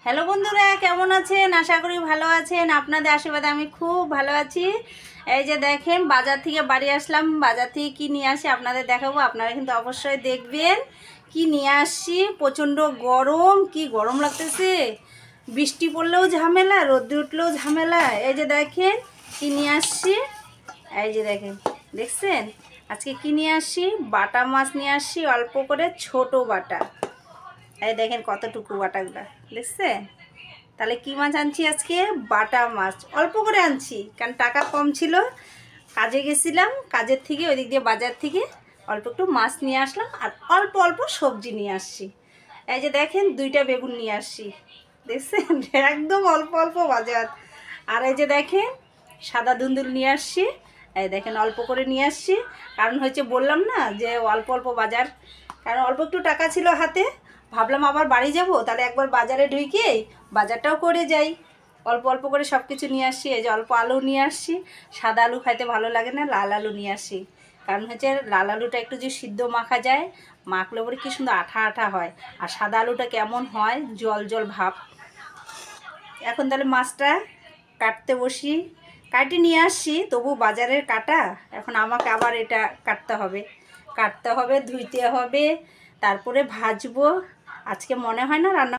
Hello বন্ধুরা, কেমন আছেন? আশা করি ভালো আছেন। আপনাদের আশীর্বাদে আমি খুব ভালো আছি। এই যে দেখেন, বাজার থেকে বাড়ি আসলাম। বাজার থেকে কী নিয়ে আসি আপনাদের দেখাবো। আপনারা কিন্তু অবশ্যই দেখবেন কি নিয়ে আসছি। প্রচণ্ড গরম, কি গরম লাগতেছে। বৃষ্টি পড়লেও ঝামেলা, রোদ্দুর উঠলেও ঝামেলা। এই যে দেখেন কি নিয়ে আসছি। এই যে দেখেন, দেখছেন আজকে কি নিয়ে আসছি? বাটা মাছ নিয়ে আসছি, অল্প করে ছোট বাটা। এই দেখেন কতটুকু বাটাগুলা, দেখছেন? তাহলে কি মাছ আনছি আজকে? বাটা মাছ অল্প করে আনছি, কারণ টাকা কম ছিল। কাজে গেছিলাম, কাজের থেকে ওই দিক দিয়ে বাজার থেকে অল্প একটু মাছ নিয়ে আসলাম, আর অল্প অল্প সবজি নিয়ে আসছি। এই যে দেখেন, 2টা বেগুন নিয়ে আসছি, দেখছেন? একদম অল্প অল্প বাজার। আর এই যে দেখেন, সাদা ধুন্দুল নিয়ে আসছি। এই দেখেন অল্প করে নিয়ে আসছি, কারণ হচ্ছে বললাম না যে অল্প অল্প বাজার, কারণ অল্প একটু টাকা ছিল হাতে। ভাবলাম আবার বাড়ি যাব, তাহলে একবার বাজারে ঢুকে বাজারটাও করে যাই। অল্প অল্প করে সব কিছু নিয়ে আসছি। এই যে অল্প আলু নিয়ে আসছি। সাদা আলু খাইতে ভালো লাগে না, লাল আলু নিয়ে আসছি। কারণ হচ্ছে লাল আলুটা একটু যে সিদ্ধ মাখা যায়, মাখলে পরে কি সুন্দর আঠা আঠা হয়। আর সাদা আলুটা কেমন হয়, জল জল ভাব। এখন তাহলে মাছটা কাটতে বসি। কাটি নিয়ে আসছি, তবু বাজারের কাটা। এখন আমাকে আবার এটা কাটতে হবে, ধুইতে হবে, তারপরে ভাজবো। আজকে মনে হয় না রান্না